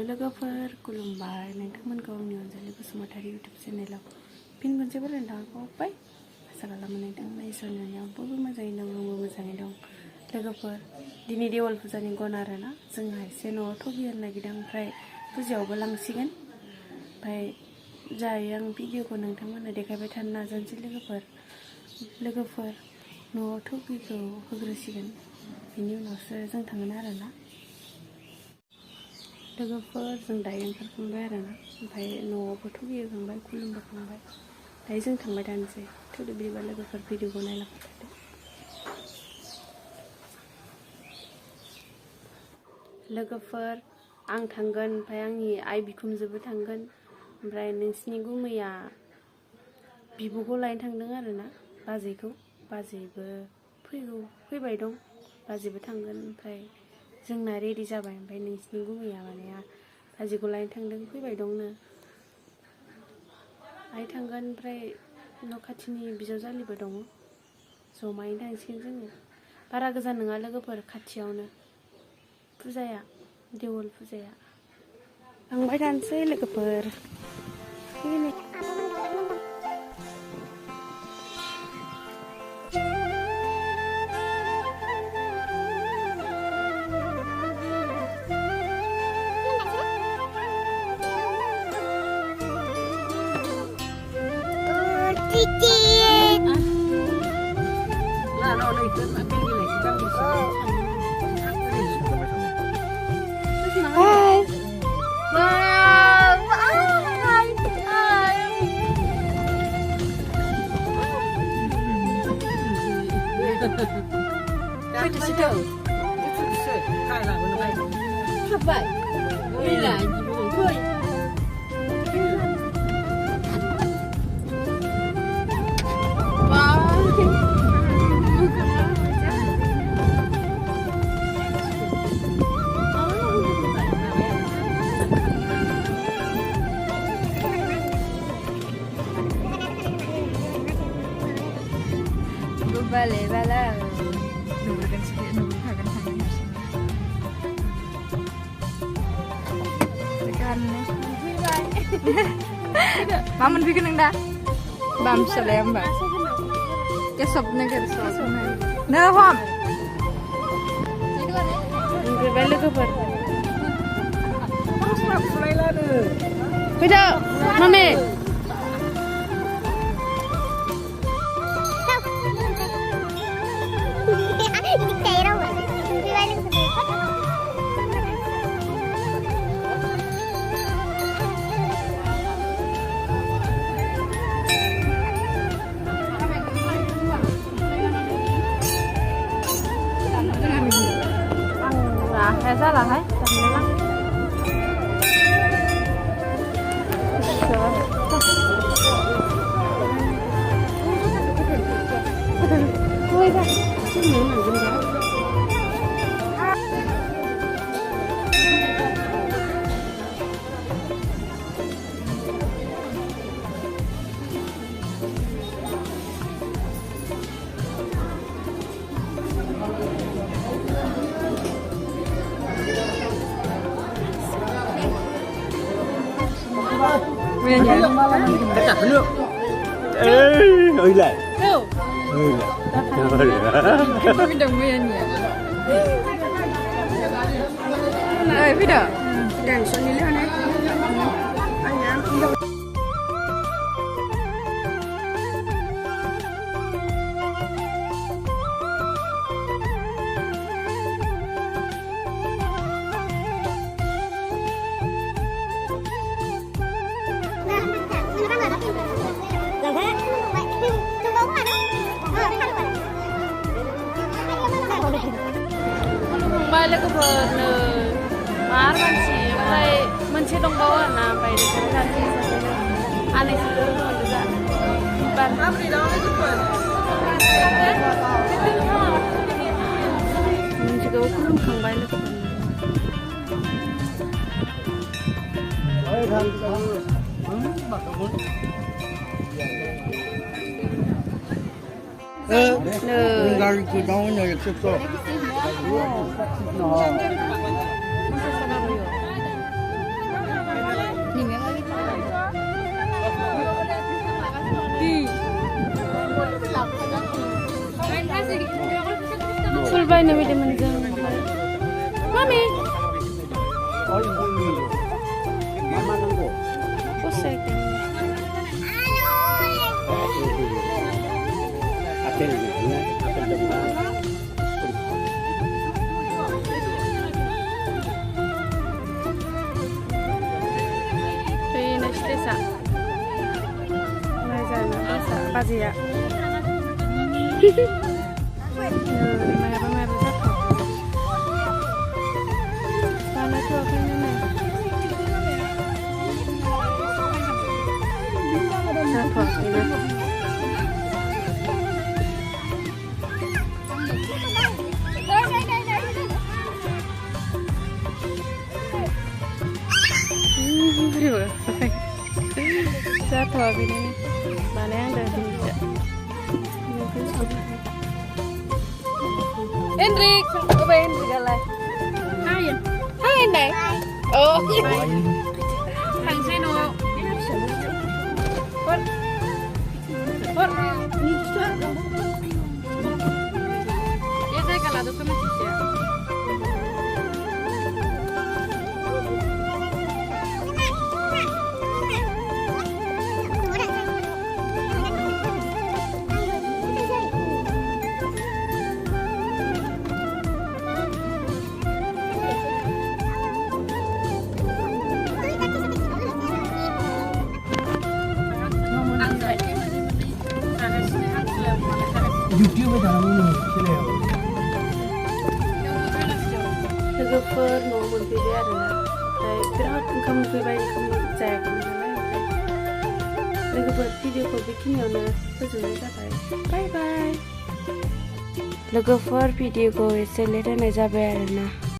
हेल' लोगोफोर खुलुमबाय नोंथांमोनखौ आंनि अनजालि बसुमतारी इउटुब चेनेलाव फिन खनसे बरायनो थाखाय आसा खालामो नोंथांमोना इसोरनि अननायाव बयबो मोजाङै दं आंबो मोजाङै दं लोगोफोर दिनै देवल फुजानि गन आरोना जोंहा एसे न'आव थगि होनो नागिरदों ओमफ्राय फुजायावबो लांसिगोन ओमफ्राय जायो आं भिडिअखौ नोंथांमोननो देखायबाय थानो नाजानोसै लोगोफोर न'आव थगिखौ होग्रोसिगोन बिनि उनावसो जों थांगोन आरोना लोगोफोर जों दायो ओंखारखांबाय आरोना ओमफ्राय न'आवबो थगि होखांबाय खुलुमबोखांबाय दायो जों थांबाय थानोसै थौदो बिदिबा लोगोफोर भिडिअखौ नायलांबाय थादो लोगोफोर आं थांगोन ओमफ्राय आंनि आइ बिखुनजोबो थांगोन ओमफ्राय नोंसिनि गुमैया बिब'खौ लायनो थांदों आरोना बाजैबो फैबाय दं बाजैबो थांगोन ओमफ्राय जोंना रेडि जाबाय ओमफ्राय नोंसिनि गुमैया माने बाजैखौ लायनो थांदों फैबाय दंनो आइ थांगोन ओमफ्राय न' खाथिनि बिजावजालिबो दङ जमायैनो थांसिगोन जोङो बारा गोजान नङा लोगोफोर खाथियावनो फुजाया देवल फुजाया थांबाय थानोसै लोगोफोर Vale, nuburkan tangan tekan Maman bikin enggak? Bam selem mbak. Kesopnya kesopnya. Nah, Ham. Balik ke bar. Mulai lah deh. Beda, mami. Hay salah hay, sambil Tất cả nước. Ê, ơi lại. Ơi lại. Cái đồng nguyên nhỉ. Ơi, biết được. Đèn xuống đi lên đấy. Anh nhá. लोगोफोर मार मानसि ओमफ्राय मोनसे दंबावो आरोना ओमफ्राय बेखौ जानोसै आनैसो मोनदों जा माबोरै दं लोगोफोर मोनसेखौ खुलुमखांबाय लोगोफोर Garing ko daw na yung फुल बायनो फैदोंमोन जों मामि Mama nanggo. फसायदों Apel ya, apel demam. Ini nasi sa Mazana sa bazia Maya satu Sana tu aku ini Satu ini Satu habis ini mana yang dah bisa Hendrik apa Hendrik galai Hai Hai Hendrik Oh Hang Seno Hot Hot Ya saya kalah tu sama Cici YouTube dalam ini sila. लोगोफोर न'आव मोनफैबाय आरोना ओमफ्राय बिराद ओंखाम उखैबाय ओंखाम जायाखैमोन नालाय लोगोफोर भिडिअखौ बेखिनियावनो फोजोबनाय जाबाय बाय बाय लोगोफोर भिडिअखौ एसे लेट होनाय जाबाय आरोना